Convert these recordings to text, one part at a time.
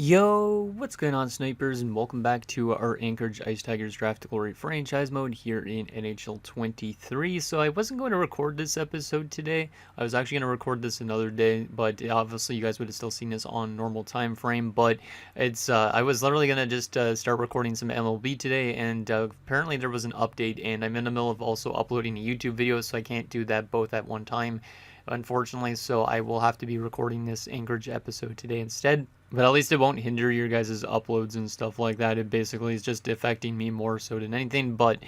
Yo, what's going on, snipers, and welcome back to our Anchorage Ice Tigers Draft to Glory franchise mode here in NHL 23. So I wasn't going to record this episode today. I was actually going to record this another day, but obviously you guys would have still seen this on normal time frame. But it's I was literally going to just start recording some MLB today, and apparently there was an update, and I'm in the middle of also uploading a YouTube video, so I can't do that both at one time, unfortunately. So I will have to be recording this Anchorage episode today instead. But at least it won't hinder your guys' uploads and stuff like that. It basically is just affecting me more so than anything. But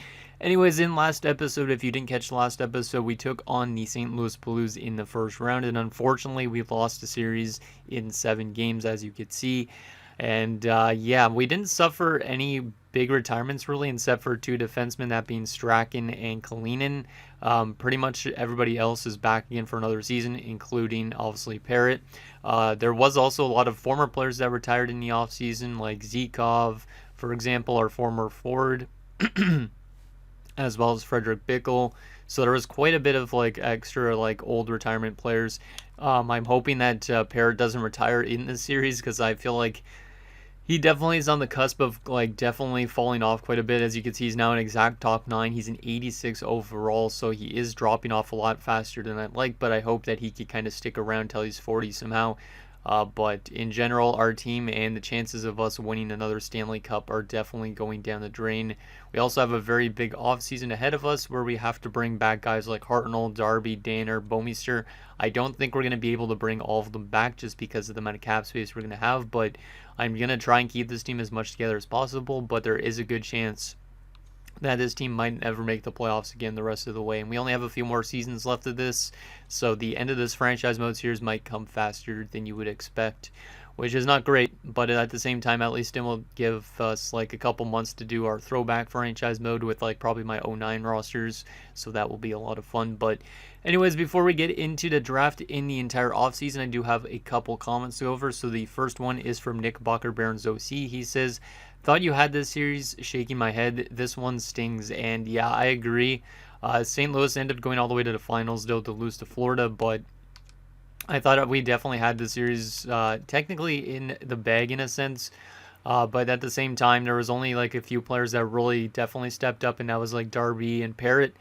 anyways, in last episode, if you didn't catch the last episode, we took on the St. Louis Blues in the first round. And unfortunately, we've lost the series in 7 games, as you could see. And yeah, we didn't suffer any big retirements really, except for 2 defensemen, that being Strachan and Kalinin. Pretty much everybody else is back again for another season, including obviously Parrott. There was also a lot of former players that retired in the offseason, like Zikov, for example, our former forward, as well as Frederick Bickle. So there was quite a bit of like extra like old retirement players. I'm hoping that Parrott doesn't retire in this series, because I feel like he definitely is on the cusp of like definitely falling off quite a bit. As you can see, he's now an exact top 9. He's an 86 overall, so he is dropping off a lot faster than I'd like, but I hope that he could kind of stick around till he's 40 somehow. But in general, our team and the chances of us winning another Stanley Cup are definitely going down the drain. We also have a very big offseason ahead of us where we have to bring back guys like Hartnell, Darby, Danner, Bouwmeester. I don't think we're going to be able to bring all of them back just because of the amount of cap space we're going to have, but I'm going to try and keep this team as much together as possible. But there is a good chance that this team might never make the playoffs again the rest of the way. And we only have a few more seasons left of this, so the end of this franchise mode series might come faster than you would expect, which is not great. But at the same time, at least it will give us like a couple months to do our throwback franchise mode with like probably my 09 rosters, so that will be a lot of fun. But anyways, before we get into the draft in the entire offseason, I do have a couple comments to go over. So the first one is from Nick Bucker Barons OC. He says, "Thought you had this series, shaking my head. This one stings." And yeah, I agree. St. Louis ended up going all the way to the finals, though, to lose to Florida, but I thought we definitely had the series technically in the bag in a sense. But at the same time, there was only like a few players that really definitely stepped up, and that was like Darby and Parrott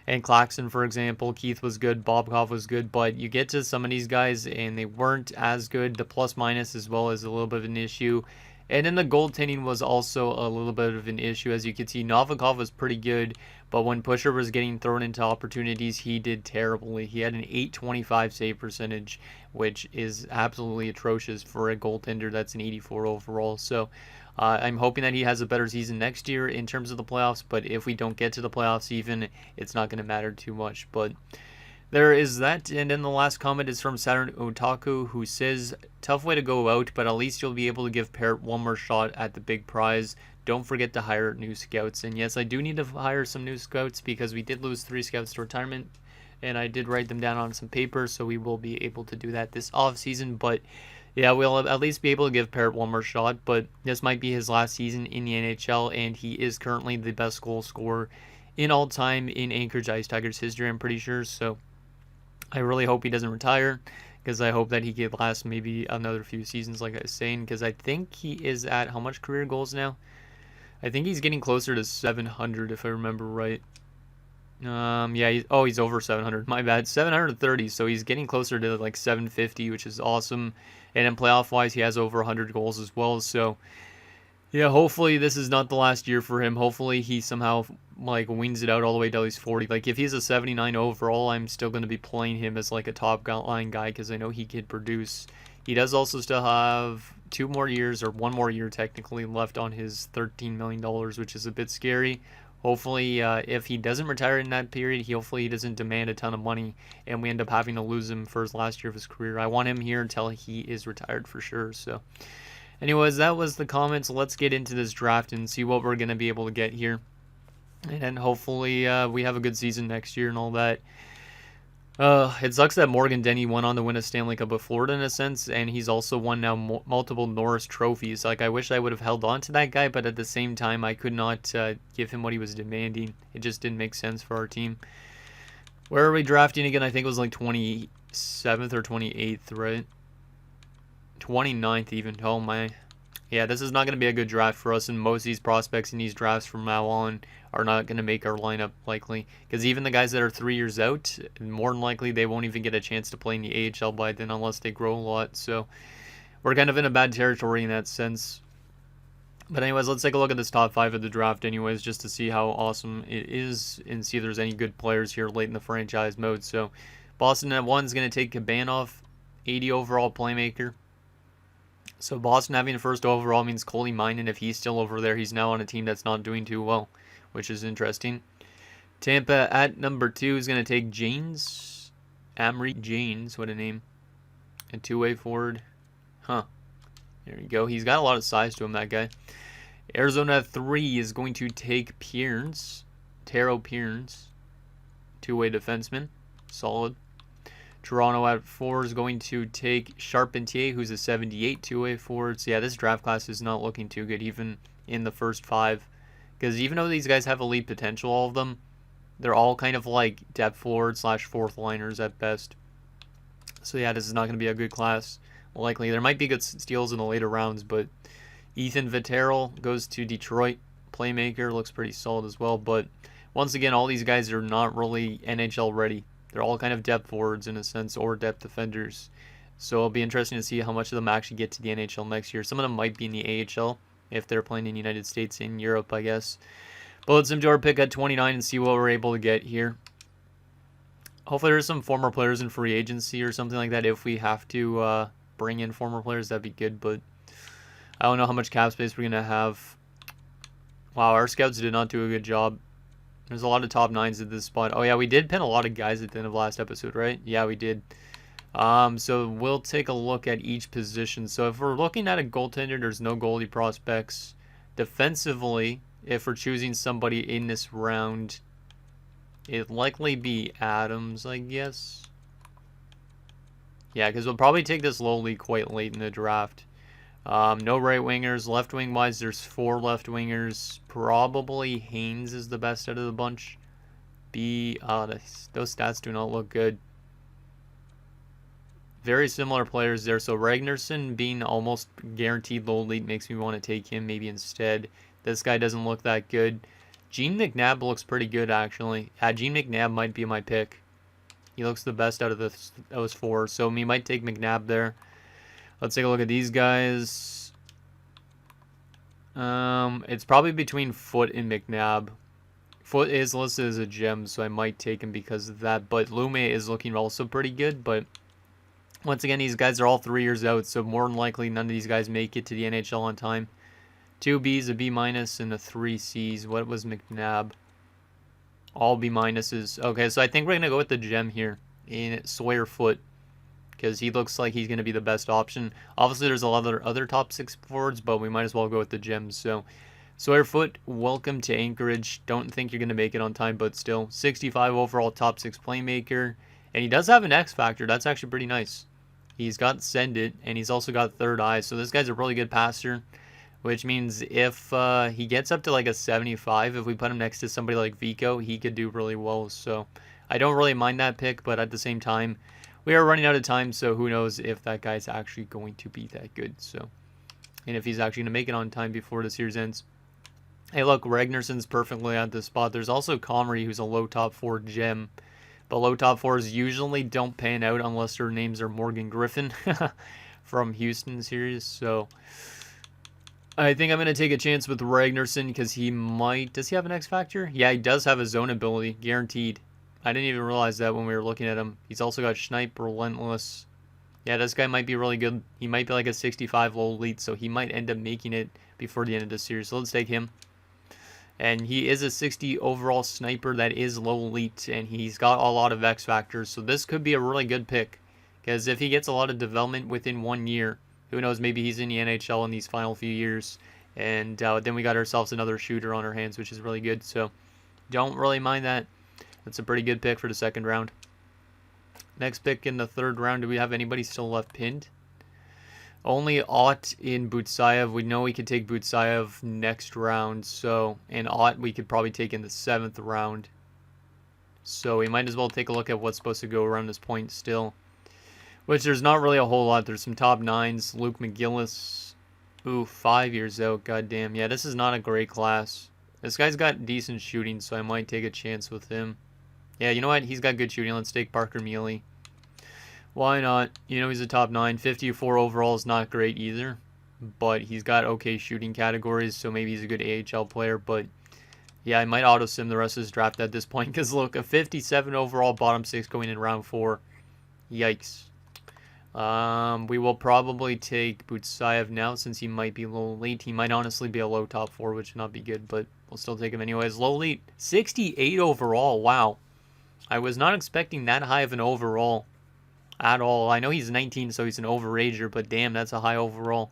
and Claxton, for example. Keith was good, Bobkov was good, but you get to some of these guys and they weren't as good. The plus minus as well is a little bit of an issue. And then the goaltending was also a little bit of an issue. As you can see, Novikov was pretty good, but when Pusher was getting thrown into opportunities, he did terribly. He had an 825 save percentage, which is absolutely atrocious for a goaltender that's an 84 overall. So I'm hoping that he has a better season next year in terms of the playoffs, but if we don't get to the playoffs even, it's not going to matter too much. But there is that. And then the last comment is from Saturn Otaku, who says, "Tough way to go out, but at least you'll be able to give Parrott one more shot at the big prize. Don't forget to hire new scouts." And yes, I do need to hire some new scouts because we did lose 3 scouts to retirement, and I did write them down on some paper, so we will be able to do that this offseason. But yeah, we'll at least be able to give Parrott one more shot, but this might be his last season in the NHL, and he is currently the best goal scorer in all time in Anchorage Ice Tigers history, I'm pretty sure. So I really hope he doesn't retire, because I hope that he could last maybe another few seasons, like I was saying, because I think he is at how much career goals now? I think he's getting closer to 700 if I remember right. Yeah, he's over 700. My bad, 730. So he's getting closer to like 750, which is awesome. And in playoff wise, he has over 100 goals as well. So yeah, hopefully this is not the last year for him. Hopefully he somehow like wings it out all the way till he's 40. Like if he's a 79 overall, I'm still going to be playing him as like a top line guy, because I know he could produce. He does also still have 2 more years, or 1 more year technically, left on his $13 million, which is a bit scary. Hopefully, if he doesn't retire in that period, hopefully he doesn't demand a ton of money and we end up having to lose him for his last year of his career. I want him here until he is retired for sure. So anyways, that was the comments. Let's get into this draft and see what we're going to be able to get here. And then hopefully we have a good season next year and all that. It sucks that Morgan Denny went on to win a Stanley Cup with Florida in a sense, and he's also won now multiple Norris trophies. Like, I wish I would have held on to that guy, but at the same time, I could not give him what he was demanding. It just didn't make sense for our team. Where are we drafting again? I think it was like 27th or 28th, right? 29th even. Oh my. Yeah, this is not going to be a good draft for us, and most of these prospects in these drafts from now on are not going to make our lineup likely. Because even the guys that are 3 years out, more than likely they won't even get a chance to play in the AHL by then unless they grow a lot. So we're kind of in a bad territory in that sense. But anyways, let's take a look at this top 5 of the draft anyways, just to see how awesome it is and see if there's any good players here late in the franchise mode. So Boston at 1 is going to take Kabanov, 80 overall playmaker. So Boston having the first overall means Coley Minen, if he's still over there, he's now on a team that's not doing too well, which is interesting. Tampa at number 2 is going to take Janes. Amrit Janes, what a name. A two-way forward. Huh. There you go. He's got a lot of size to him, that guy. Arizona at 3 is going to take Pierns. Taro Pierns. Two-way defenseman. Solid. Toronto at 4 is going to take Charpentier, who's a 78 two-way forward. So yeah, this draft class is not looking too good, even in the first 5. Because even though these guys have elite potential, all of them, they're all kind of like depth forward / 4th liners at best. So yeah, this is not going to be a good class. Likely. There might be good steals in the later rounds, but Ethan Vitero goes to Detroit. Playmaker, looks pretty solid as well. But once again, all these guys are not really NHL ready. They're all kind of depth forwards in a sense, or depth defenders. So it'll be interesting to see how much of them actually get to the NHL next year. Some of them might be in the AHL if they're playing in the United States, in Europe, I guess. But let's enjoy our pick at 29 and see what we're able to get here. Hopefully there's some former players in free agency or something like that. If we have to bring in former players, that'd be good. But I don't know how much cap space we're going to have. Wow, our scouts did not do a good job. There's a lot of top 9s at this spot. Oh yeah, we did pin a lot of guys at the end of last episode, right? Yeah, we did. So we'll take a look at each position. So if we're looking at a goaltender, there's no goalie prospects. Defensively, if we're choosing somebody in this round, it'd likely be Adams, I guess. Yeah, because we'll probably take this lowly quite late in the draft. No right wingers. Left wing wise, there's 4 left wingers. Probably Haynes is the best out of the bunch. Those stats do not look good. Very similar players there. So Ragnarsson being almost guaranteed low elite makes me want to take him maybe instead. This guy doesn't look that good. Gene McNabb looks pretty good actually. Gene McNabb might be my pick. He looks the best out of those 4. So we might take McNabb there. Let's take a look at these guys. It's probably between Foot and McNabb. Foot is listed as a gem, so I might take him because of that. But Lume is looking also pretty good. But once again, these guys are all 3 years out, so more than likely none of these guys make it to the NHL on time. 2 Bs, a B-, and a 3 Cs. What was McNabb? All B-. Okay, so I think we're going to go with the gem here in Sawyer Foot, because he looks like he's going to be the best option. Obviously, there's a lot of other top 6 forwards, but we might as well go with the gems. So, Sawyer Foot, welcome to Anchorage. Don't think you're going to make it on time, but still. 65 overall top 6 playmaker. And he does have an X factor. That's actually pretty nice. He's got Send It, and he's also got Third Eye. So this guy's a really good passer, which means if he gets up to like a 75, if we put him next to somebody like Vico, he could do really well. So I don't really mind that pick, but at the same time, we are running out of time, so who knows if that guy's actually going to be that good. So, and if he's actually going to make it on time before the series ends. Hey, look, Ragnarsson's perfectly at this spot. There's also Comrie, who's a low top 4 gem. But low top 4s usually don't pan out unless their names are Morgan Griffin from Houston series. So, I think I'm going to take a chance with Ragnarsson because he might... Does he have an X Factor? Yeah, he does have a zone ability, guaranteed. I didn't even realize that when we were looking at him. He's also got Snipe, Relentless. Yeah, this guy might be really good. He might be like a 65 low elite, so he might end up making it before the end of the series. So let's take him. And he is a 60 overall sniper that is low elite, and he's got a lot of X factors. So this could be a really good pick, because if he gets a lot of development within 1 year, who knows, maybe he's in the NHL in these final few years. And then we got ourselves another shooter on our hands, which is really good. So don't really mind that. That's a pretty good pick for the 2nd round. Next pick in the 3rd round, do we have anybody still left pinned? Only Ott in Butsayev. We know we could take Butsayev next round. So, and Ott we could probably take in the 7th round. So we might as well take a look at what's supposed to go around this point still. Which there's not really a whole lot. There's some top 9s. Luke McGillis. Ooh, 5 years out. Goddamn. Yeah, this is not a great class. This guy's got decent shooting, so I might take a chance with him. Yeah, you know what? He's got good shooting. Let's take Parker Mealy. Why not? You know, he's a top 9. 54 overall is not great either. But he's got okay shooting categories, so maybe he's a good AHL player. But yeah, I might auto-sim the rest of his draft at this point. Because look, a 57 overall bottom 6 going in round 4. Yikes. We will probably take Butsayev now since he might be a little late. He might honestly be a low top 4, which would not be good, but we'll still take him anyways. Low late, 68 overall. Wow. I was not expecting that high of an overall at all. I know he's 19, so he's an overager, but damn, that's a high overall.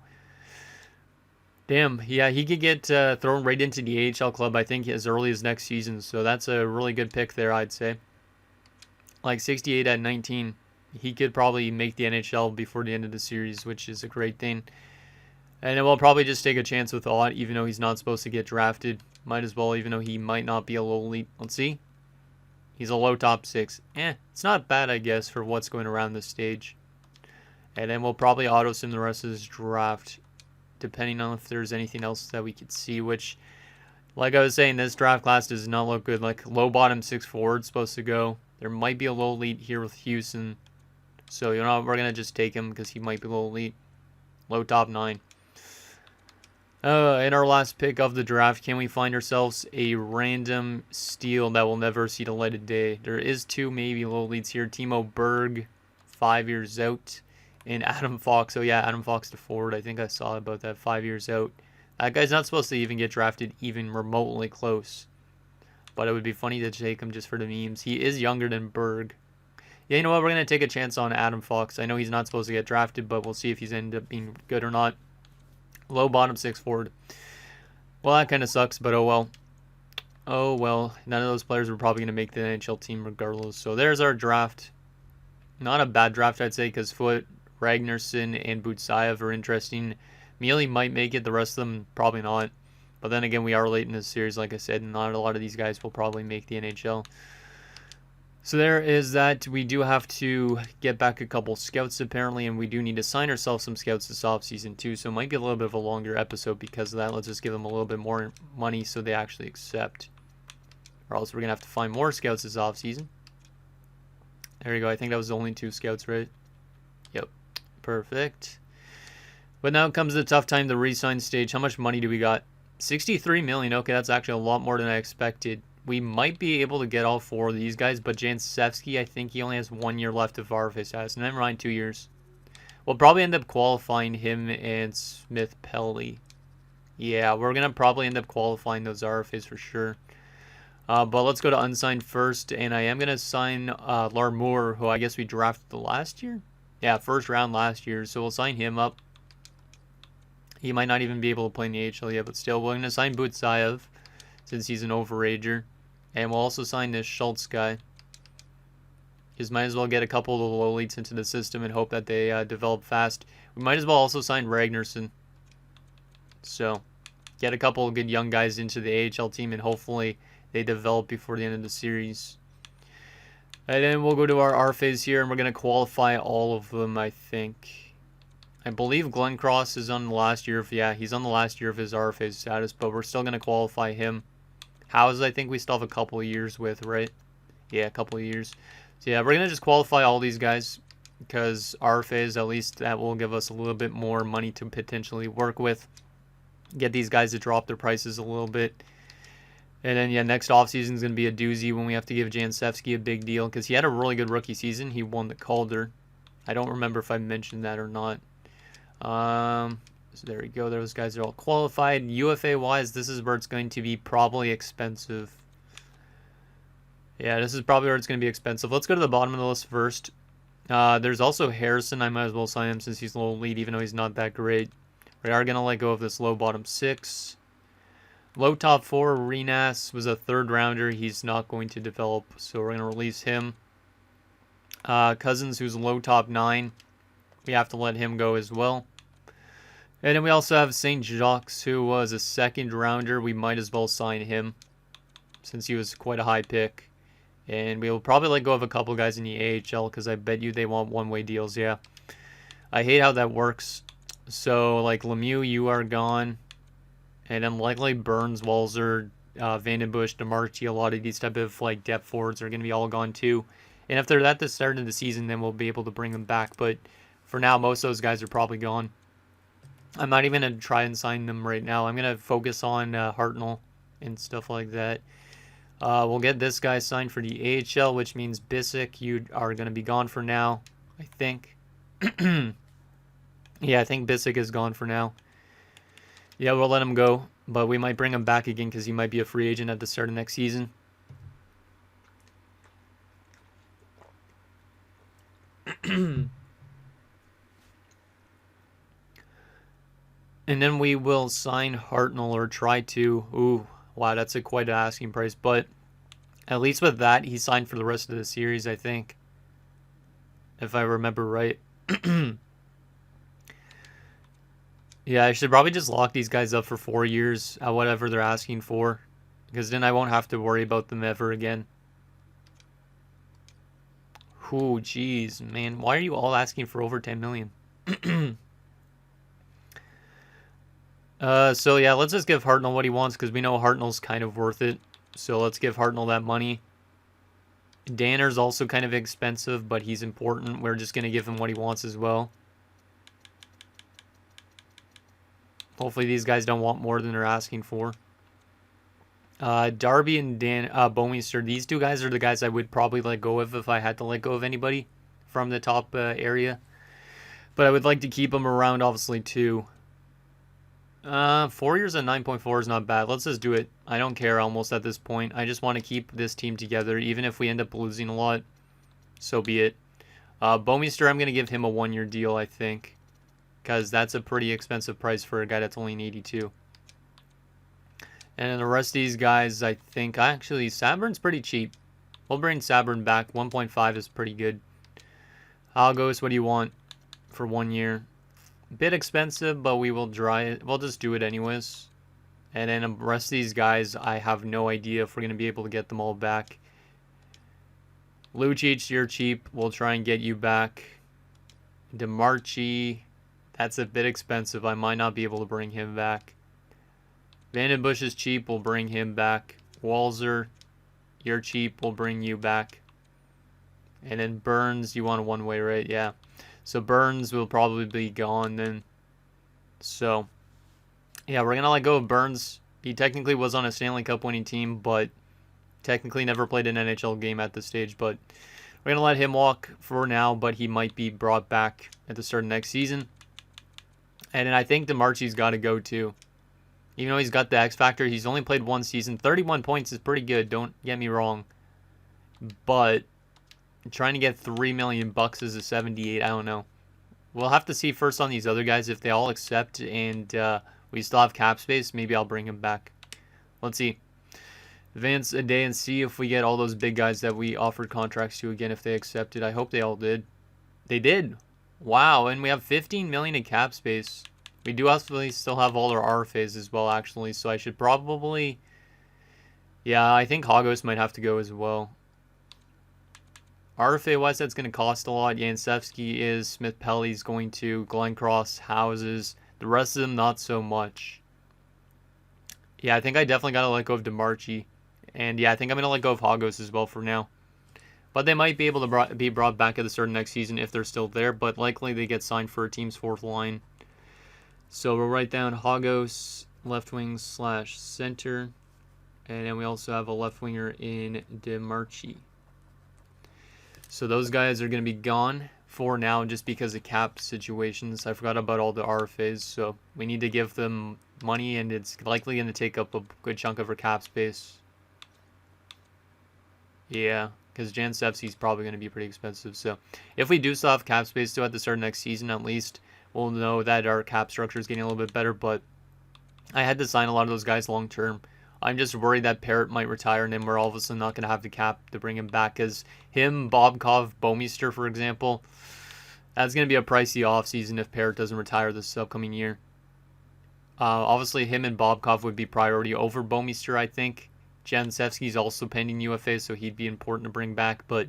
Damn, yeah, he could get thrown right into the AHL club, I think, as early as next season, so that's a really good pick there, I'd say. Like 68 at 19. He could probably make the NHL before the end of the series, which is a great thing. And then we'll probably just take a chance with Ott, even though he's not supposed to get drafted. Might as well, even though he might not be a low elite. Let's see. He's a low top 6. It's not bad, I guess, for what's going around this stage. And then we'll probably auto-sim the rest of this draft, depending on if there's anything else that we could see, which, like I was saying, this draft class does not look good. Like, low bottom 6 forward supposed to go. There might be a low elite here with Houston. So, you know, we're going to just take him because he might be low elite. Low top 9. In our last pick of the draft, can we find ourselves a random steal that will never see the light of day? There is 2 maybe low elites here. Timo Berg, 5 years out. And Adam Fox. Oh, yeah, Adam Fox to forward. I think I saw about that, 5 years out. That guy's not supposed to even get drafted even remotely close. But it would be funny to take him just for the memes. He is younger than Berg. Yeah, you know what? We're going to take a chance on Adam Fox. I know he's not supposed to get drafted, but we'll see if he's ended up being good or not. Low bottom 6 forward. Well, that kind of sucks, but oh well. Oh well. None of those players were probably going to make the NHL team regardless. So there's our draft. Not a bad draft, I'd say, because Foote, Ragnarsson, and Butsayev are interesting. Mealy might make it. The rest of them, probably not. But then again, we are late in this series, like I said, and not a lot of these guys will probably make the NHL. So there is that. We do have to get back a couple scouts apparently, and we do need to sign ourselves some scouts this offseason too. So it might be a little bit of a longer episode because of that. Let's just give them a little bit more money so they actually accept. Or else we're going to have to find more scouts this offseason. There you go. I think that was the only 2 scouts, right? Yep. Perfect. But now comes the tough time, the re-sign stage. How much money do we got? 63 million. Okay, that's actually a lot more than I expected. We might be able to get all 4 of these guys, but Jansevsky, I think he only has 1 year left of RFA status. Never mind, 2 years. We'll probably end up qualifying him and Smith Pelly. Yeah, we're going to probably end up qualifying those RFAs for sure. But let's go to unsigned first, and I am going to sign Larmour, who I guess we drafted last year? Yeah, first round last year, so we'll sign him up. He might not even be able to play in the AHL yet, but still, we're going to sign Butsayev, since he's an overager. And we'll also sign this Schultz guy. Just might as well get a couple of the low elites into the system and hope that they develop fast. We might as well also sign Ragnarsson. So, get a couple of good young guys into the AHL team and hopefully they develop before the end of the series. And then we'll go to our RFAs here and we're going to qualify all of them, I think. I believe Glenn Cross is on the last year of, yeah, he's on the last year of his RFA status, but we're still going to qualify him. Howes, I think we still have a couple of years with, right? Yeah, a couple of years. So yeah, we're going to just qualify all these guys because RFAs, at least that will give us a little bit more money to potentially work with. Get these guys to drop their prices a little bit. And then, yeah, next offseason is going to be a doozy when we have to give Jansevsky a big deal because he had a really good rookie season. He won the Calder. I don't remember if I mentioned that or not. So there we go. Those guys are all qualified. UFA-wise, this is where it's going to be probably expensive. Yeah, this is probably where it's going to be expensive. Let's go to the bottom of the list first. There's also Harrison. I might as well sign him since he's a low lead, even though he's not that great. We are going to let go of this low bottom 6. Low top 4, Renas was a 3rd rounder. He's not going to develop, so we're going to release him. Cousins, who's low top 9. We have to let him go as well. And then we also have St. Jacques, who was a 2nd rounder. We might as well sign him since he was quite a high pick. And we will probably let go of a couple guys in the AHL because I bet you they want one-way deals, yeah. I hate how that works. So, like, Lemieux, you are gone. And then likely Burns, Walzer, Vandenbush, DeMarchi, a lot of these type of, like, depth forwards are going to be all gone too. And if they're at the start of the season, then we'll be able to bring them back. But for now, most of those guys are probably gone. I'm not even going to try and sign them right now. I'm going to focus on Hartnell and stuff like that. We'll get this guy signed for the AHL, which means Bissick, you are going to be gone for now, I think. Yeah, I think Bissick is gone for now. Yeah, we'll let him go, but we might bring him back again because he might be a free agent at the start of next season. And then we will sign Hartnell or try to. Ooh, wow, that's a quite an asking price. But at least with that, he signed for the rest of the series, I think. If I remember right. Yeah, I should probably just lock these guys up for 4 years at whatever they're asking for. Because then I won't have to worry about them ever again. Ooh, jeez, man. Why are you all asking for over 10 million? So yeah, let's just give Hartnell what he wants because we know Hartnell's kind of worth it. So let's give Hartnell that money. Danner's also kind of expensive, but he's important. We're just going to give him what he wants as well. Hopefully these guys don't want more than they're asking for. Darby and Bouwmeester, these two guys are the guys I would probably let go of if I had to let go of anybody from the top area. But I would like to keep them around, obviously, too. 4 years at 9.4 is not bad. Let's just do it. I don't care almost at this point. I just want to keep this team together. Even if we end up losing a lot, so be it. Bouwmeester, I'm going to give him a 1-year deal, I think. Because that's a pretty expensive price for a guy that's only an 82. And then the rest of these guys, I think, actually, Saburn's pretty cheap. We'll bring Sabern back. 1.5 is pretty good. Algos, what do you want for 1 year? Bit expensive, but we will try it. We'll just do it anyways. And then the rest of these guys, I have no idea if we're going to be able to get them all back. Lucic, you're cheap. We'll try and get you back. DeMarchi, that's a bit expensive. I might not be able to bring him back. Vandenbush is cheap. We'll bring him back. Walzer, you're cheap. We'll bring you back. And then Burns, you want a one-way, right? Yeah. So Burns will probably be gone then. So, yeah, we're going to let go of Burns. He technically was on a Stanley Cup winning team, but technically never played an NHL game at this stage. But we're going to let him walk for now, but he might be brought back at the start of next season. And then I think DeMarchi's got to go too. Even though he's got the X Factor, he's only played 1 season. 31 points is pretty good, don't get me wrong. But trying to get $3 million as a 78, I don't know. We'll have to see first on these other guys if they all accept and we still have cap space. Maybe I'll bring him back. Let's see. Advance a day and see if we get all those big guys that we offered contracts to again if they accepted. I hope they all did. They did. Wow, and we have 15 million in cap space. We do actually still have all our RFAs as well, actually, so I should probably... Yeah, I think Hagos might have to go as well. RFA-wise, that's going to cost a lot. Jansevsky is, Smith-Pelly's going to, Glencross, Houses. The rest of them, not so much. Yeah, I think I definitely got to let go of DeMarchi. And yeah, I think I'm going to let go of Hagos as well for now. But they might be able to be brought back at the start of next season if they're still there. But likely they get signed for a team's 4th line. So we'll write down Hagos, left wing / center. And then we also have a left winger in DeMarchi. So those guys are going to be gone for now just because of cap situations. I forgot about all the RFAs. So we need to give them money and it's likely going to take up a good chunk of our cap space. Yeah, because Jansevsky's probably going to be pretty expensive. So if we do still have cap space still at the start of next season, at least we'll know that our cap structure is getting a little bit better. But I had to sign a lot of those guys long term. I'm just worried that Parrott might retire and then we're obviously not going to have the cap to bring him back. Because him, Bobkov, Bouwmeester, for example, that's going to be a pricey offseason if Parrott doesn't retire this upcoming year. Obviously, him and Bobkov would be priority over Bouwmeester, I think. Jansevsky's also pending UFA, so he'd be important to bring back. But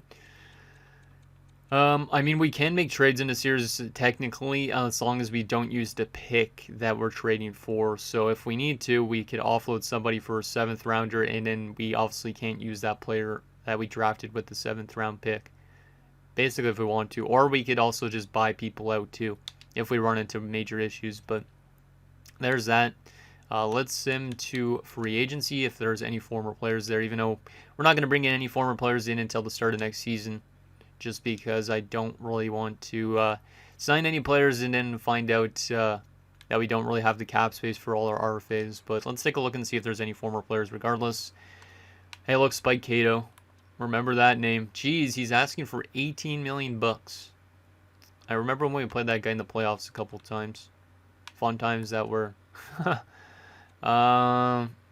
I mean, we can make trades in a series technically, as long as we don't use the pick that we're trading for. So if we need to, we could offload somebody for a 7th rounder, and then we obviously can't use that player that we drafted with the 7th round pick. Basically, if we want to. Or we could also just buy people out too, if we run into major issues. But there's that. Let's sim to free agency if there's any former players there, even though we're not going to bring in any former players in until the start of next season, just because I don't really want to sign any players and then find out that we don't really have the cap space for all our RFAs. But let's take a look and see if there's any former players regardless. Hey, look, Spike Cato. Remember that name. Jeez, he's asking for 18 million bucks. I remember when we played that guy in the playoffs a couple times. Fun times that were.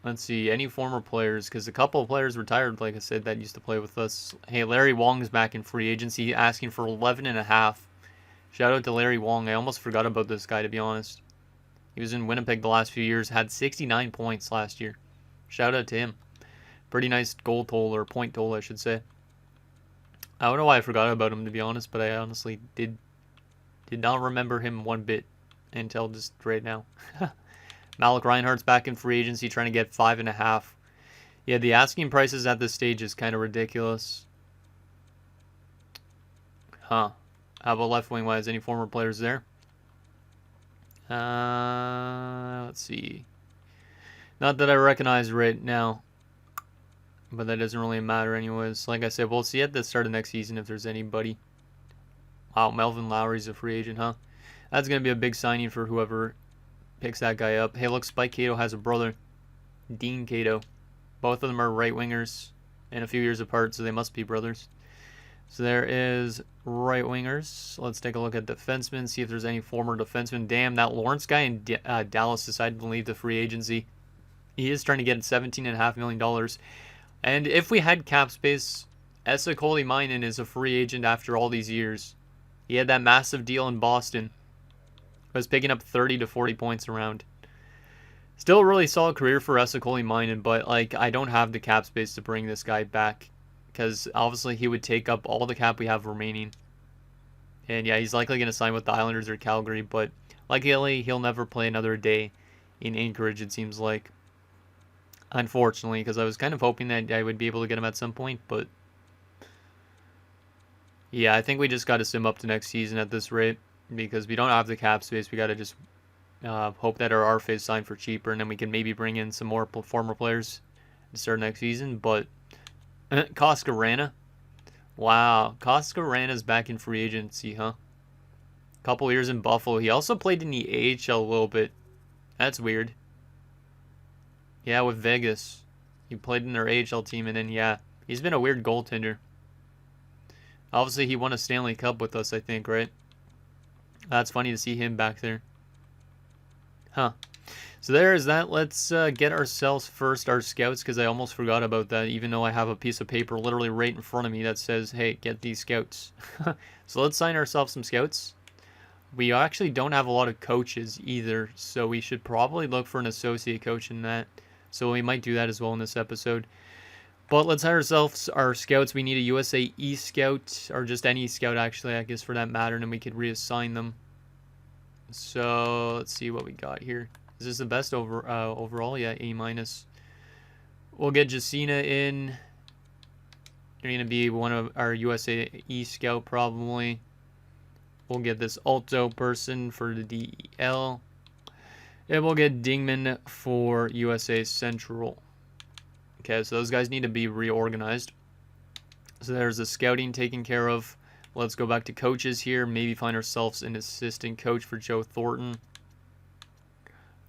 Let's see, any former players, because a couple of players retired, like I said, that used to play with us. Hey, Larry Wong's back in free agency, asking for 11.5. Shout out to Larry Wong. I almost forgot about this guy, to be honest. He was in Winnipeg the last few years, had 69 points last year. Shout out to him. Pretty nice goal total, or point total, I should say. I don't know why I forgot about him, to be honest, but I honestly did not remember him one bit until just right now. Malik Reinhardt's back in free agency, trying to get 5.5. Yeah, the asking prices at this stage is kind of ridiculous. Huh. How about left wing wise? Any former players there? Let's see. Not that I recognize right now, but that doesn't really matter anyways. Like I said, we'll see at the start of next season if there's anybody. Wow, Melvin Lowry's a free agent, huh? That's going to be a big signing for whoever picks that guy up. Hey, look, Spike Cato has a brother, Dean Cato. Both of them are right wingers and a few years apart, so they must be brothers. So there is right wingers. Let's take a look at defensemen, see if there's any former defensemen. Damn, that Lawrence guy in Dallas decided to leave the free agency. He is trying to get $17.5 million. And if we had cap space, Esa Kolimainen is a free agent after all these years. He had that massive deal in Boston. Was picking up 30 to 40 points around. Still a really solid career for Esa Kolimainen, but like I don't have the cap space to bring this guy back, because obviously he would take up all the cap we have remaining. And yeah, he's likely going to sign with the Islanders or Calgary, but likely he'll never play another day in Anchorage, it seems like. Unfortunately, because I was kind of hoping that I would be able to get him at some point, but yeah, I think we just got to sim up to next season at this rate, because we don't have the cap space. We got to just hope that our RFAs sign for cheaper, and then we can maybe bring in some more former players to start next season. But Koskarana, wow, Koskarana's back in free agency, huh? Couple years in Buffalo. He also played in the AHL a little bit. That's weird. Yeah, with Vegas. He played in their AHL team, and then yeah, he's been a weird goaltender. Obviously, he won a Stanley Cup with us, I think, right? That's funny to see him back there. Huh. So there is that. Let's get ourselves first our scouts, because I almost forgot about that, even though I have a piece of paper literally right in front of me that says, hey, get these scouts. So let's sign ourselves some scouts. We actually don't have a lot of coaches either, so we should probably look for an associate coach in that. So we might do that as well in this episode. But let's hire ourselves our scouts. We need a USA East scout, or just any scout actually, I guess, for that matter, and then we could reassign them. So let's see what we got here. Is this the best overall? Yeah, A-. We'll get Jacina in. You're going to be one of our USA East scout probably. We'll get this Alto person for the DEL. And we'll get Dingman for USA Central. Okay, so those guys need to be reorganized. So there's the scouting taken care of. Let's go back to coaches here. Maybe find ourselves an assistant coach for Joe Thornton.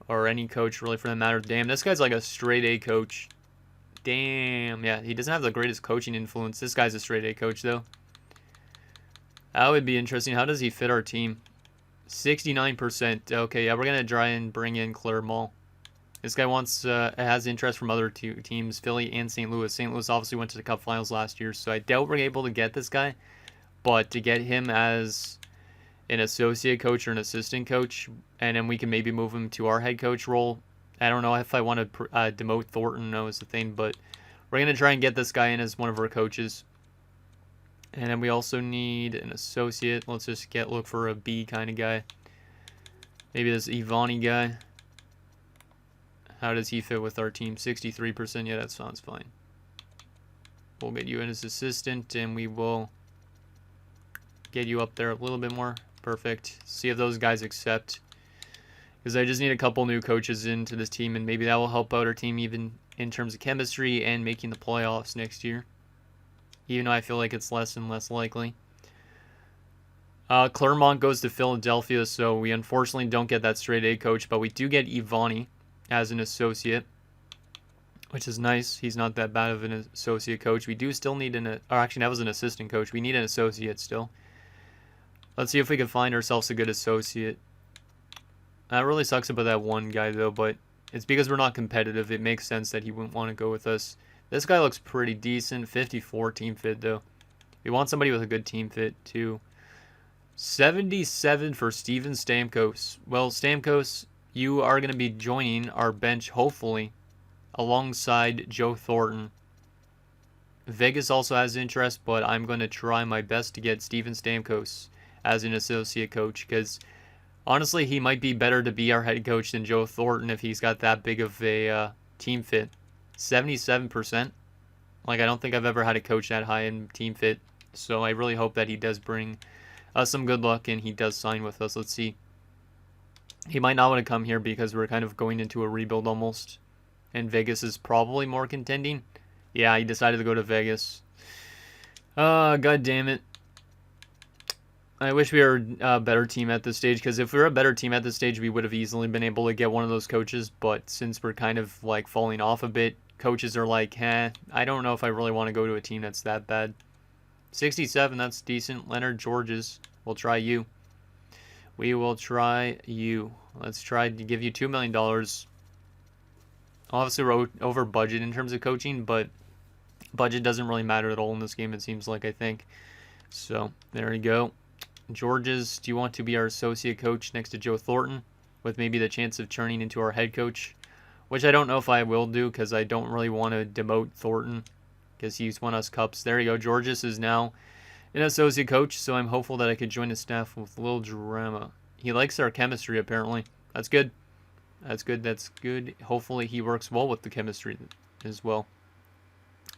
Or any coach, really, for that matter. Damn, this guy's like a straight A coach. Damn, yeah, he doesn't have the greatest coaching influence. This guy's a straight A coach, though. That would be interesting. How does he fit our team? 69%. Okay, yeah, we're going to try and bring in Clermont. This guy has interest from other two teams, Philly and St. Louis. St. Louis obviously went to the Cup Finals last year, so I doubt we're able to get this guy. But to get him as an associate coach or an assistant coach, and then we can maybe move him to our head coach role. I don't know if I want to demote Thornton, no, is the thing, but we're going to try and get this guy in as one of our coaches. And then we also need an associate. Let's just look for a B kind of guy. Maybe this Ivani guy. How does he fit with our team? 63%. Yeah, that sounds fine. We'll get you in as assistant, and we will get you up there a little bit more. Perfect. See if those guys accept. Because I just need a couple new coaches into this team, and maybe that will help out our team even in terms of chemistry and making the playoffs next year. Even though I feel like it's less and less likely. Claremont goes to Philadelphia, so we unfortunately don't get that straight A coach, but we do get Ivani as an associate, which is nice. He's not that bad of an associate coach. We do still need or actually, that was an assistant coach. We need an associate still. Let's see if we can find ourselves a good associate. That really sucks about that one guy, though, but it's because we're not competitive. It makes sense that he wouldn't want to go with us. This guy looks pretty decent. 54 team fit, though. We want somebody with a good team fit, too. 77 for Steven Stamkos. Well, Stamkos, you are going to be joining our bench, hopefully, alongside Joe Thornton. Vegas also has interest, but I'm going to try my best to get Steven Stamkos as an associate coach, because honestly, he might be better to be our head coach than Joe Thornton if he's got that big of a team fit. 77%. Like, I don't think I've ever had a coach that high in team fit, so I really hope that he does bring us some good luck and he does sign with us. Let's see. He might not want to come here because we're kind of going into a rebuild almost, and Vegas is probably more contending. Yeah, he decided to go to Vegas. God damn it. I wish we were a better team at this stage, because if we were a better team at this stage, we would have easily been able to get one of those coaches, but since we're kind of like falling off a bit, coaches are like, I don't know if I really want to go to a team that's that bad. 67, that's decent. Leonard Georges, we'll try you. We will try you. Let's try to give you $2 million. Obviously, we're over budget in terms of coaching, but budget doesn't really matter at all in this game, it seems like, I think. So, there you go. Georges, do you want to be our associate coach next to Joe Thornton, with maybe the chance of turning into our head coach? Which I don't know if I will do, because I don't really want to demote Thornton, because he's won us cups. There you go. Georges is now an associate coach, so I'm hopeful that I could join his staff with a little drama. He likes our chemistry, apparently. That's good. That's good. That's good. Hopefully he works well with the chemistry as well.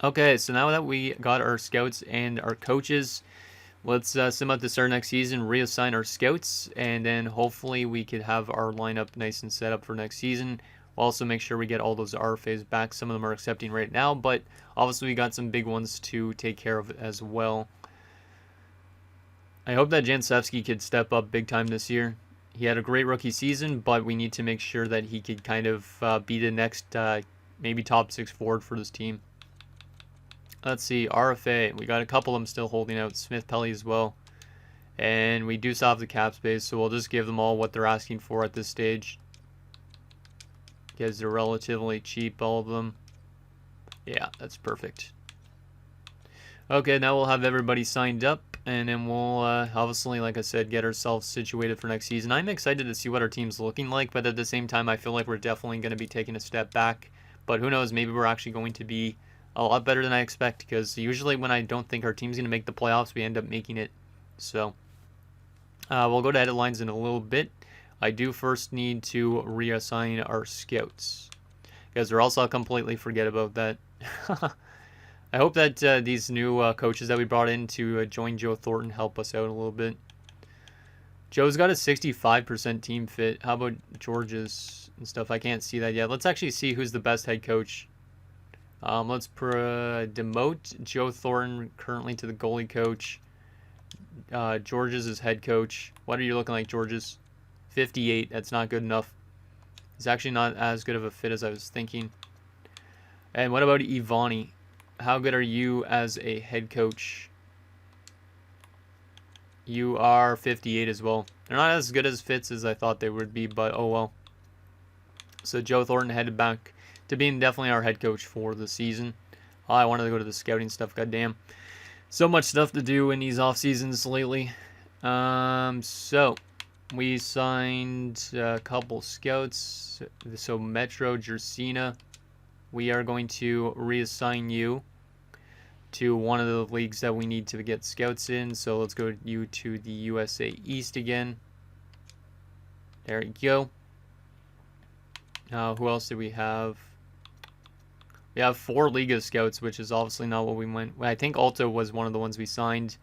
Okay, so now that we got our scouts and our coaches, let's sim up to start next season, reassign our scouts, and then hopefully we could have our lineup nice and set up for next season. We'll also make sure we get all those RFAs back. Some of them are accepting right now, but obviously we got some big ones to take care of as well. I hope that Jansevsky could step up big time this year. He had a great rookie season, but we need to make sure that he could kind of be the next maybe top 6 forward for this team. Let's see, RFA. We got a couple of them still holding out. Smith Pelly as well. And we do still have the cap space, so we'll just give them all what they're asking for at this stage, because they're relatively cheap, all of them. Yeah, that's perfect. Okay, now we'll have everybody signed up, and then we'll obviously, like I said, get ourselves situated for next season. I'm excited to see what our team's looking like, but at the same time, I feel like we're definitely going to be taking a step back. But who knows, maybe we're actually going to be a lot better than I expect, because usually when I don't think our team's going to make the playoffs, we end up making it. So, we'll go to headlines in a little bit. I do first need to reassign our scouts, because or else I'll completely forget about that. I hope that these new coaches that we brought in to join Joe Thornton help us out a little bit. Joe's got a 65% team fit. How about George's and stuff? I can't see that yet. Let's actually see who's the best head coach. Let's demote Joe Thornton currently to the goalie coach. George's is head coach. What are you looking like, George's? 58. That's not good enough. It's actually not as good of a fit as I was thinking. And what about Ivani? How good are you as a head coach? You are 58 as well. They're not as good as fits as I thought they would be, but oh well. So Joe Thornton headed back to being definitely our head coach for the season. Oh, I wanted to go to the scouting stuff, goddamn. So much stuff to do in these off seasons lately. So we signed a couple scouts. So Metro Jersina, we are going to reassign you to one of the leagues that we need to get scouts in. So let's go you to the USA East again. There you go. Who else do we have? We have 4 Liga scouts, which is obviously not what we went. I think Alto was one of the ones we signed,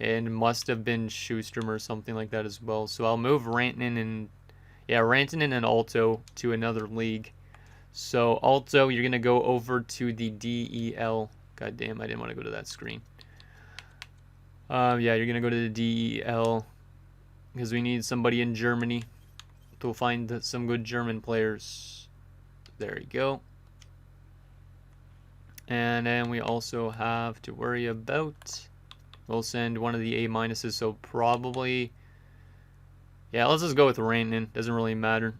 and must have been Schustrom or something like that as well. So I'll move Rantanen and Alto to another league. So Alto, you're gonna go over to the DEL. God damn, I didn't want to go to that screen. Yeah, you're gonna go to the DEL because we need somebody in Germany to find some good German players. There you go. And then we also have to worry about, we'll send one of the A minuses, so probably, yeah, let's just go with Rantanen. Doesn't really matter.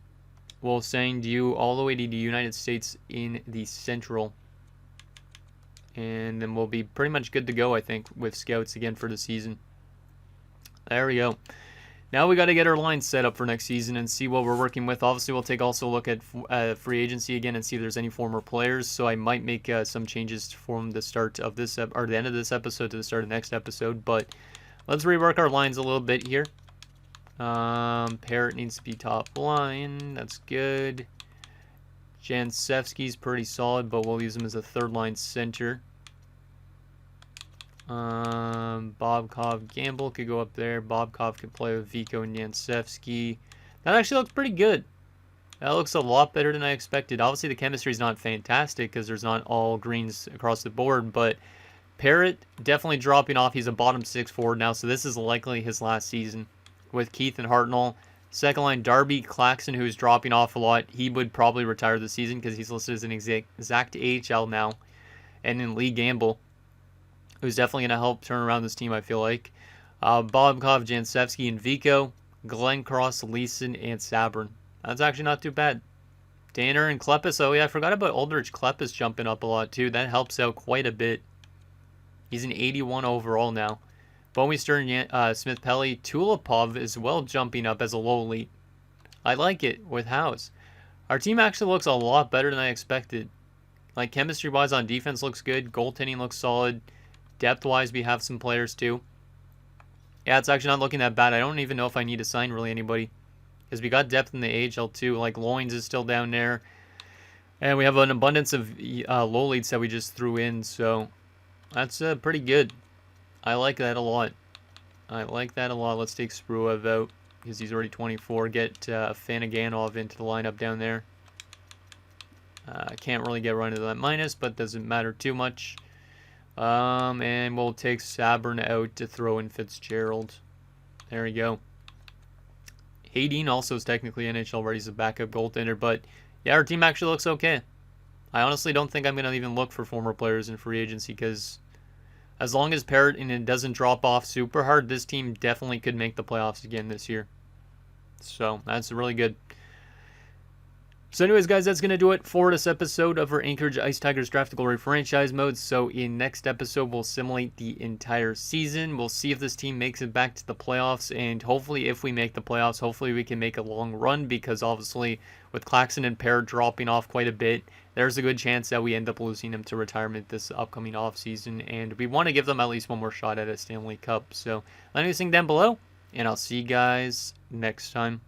We'll send you all the way to the United States in the Central. And then we'll be pretty much good to go, I think, with scouts again for the season. There we go. Now we got to get our line set up for next season and see what we're working with. Obviously, we'll take also a look at free agency again and see if there's any former players. So I might make some changes from the start of this or the end of this episode to the start of the next episode. But let's rework our lines a little bit here. Parrott needs to be top line. That's good. Jansevsky's pretty solid, but we'll use him as a third line center. Bobkov Gamble could go up there. Bobkov could play with Vico and Jansevsky. That actually looks pretty good. That looks a lot better than I expected. Obviously, the chemistry is not fantastic because there's not all greens across the board, but Parrott definitely dropping off. He's a bottom 6 forward now, so this is likely his last season with Keith and Hartnell. Second line, Darby Claxton, who's dropping off a lot. He would probably retire this season because he's listed as an exact AHL now. And then Lee Gamble, who's definitely going to help turn around this team, I feel like. Bobkov, Jansevsky, and Vico. Glenn Cross, Leeson, and Sabrin. That's actually not too bad. Danner and Klepis. Oh, yeah, I forgot about Aldrich Klepis jumping up a lot, too. That helps out quite a bit. He's an 81 overall now. Bowie Stern, Smith Pelly, Tulipov as well jumping up as a low elite. I like it with House. Our team actually looks a lot better than I expected. Like, chemistry-wise on defense looks good. Goaltending looks solid. Depth-wise, we have some players, too. Yeah, it's actually not looking that bad. I don't even know if I need to sign really anybody. Because we got depth in the AHL, too. Like, Loins is still down there. And we have an abundance of low leads that we just threw in. So, that's pretty good. I like that a lot. I like that a lot. Let's take Spruev out. Because he's already 24. Get Fanaganov into the lineup down there. I can't really get run into that minus, but doesn't matter too much. And we'll take Sabrin out to throw in Fitzgerald. There we go. Hayden also is technically NHL ready as a backup goaltender, but yeah, our team actually looks okay. I honestly don't think I'm going to even look for former players in free agency because as long as Parrott and it doesn't drop off super hard, this team definitely could make the playoffs again this year. So that's really good. So anyways, guys, that's going to do it for this episode of our Anchorage Ice Tigers Draft Glory franchise mode. So in next episode, we'll simulate the entire season. We'll see if this team makes it back to the playoffs. And hopefully, if we make the playoffs, hopefully we can make a long run. Because obviously, with Claxton and Parrott dropping off quite a bit, there's a good chance that we end up losing them to retirement this upcoming offseason. And we want to give them at least one more shot at a Stanley Cup. So let me know what you think down below. And I'll see you guys next time.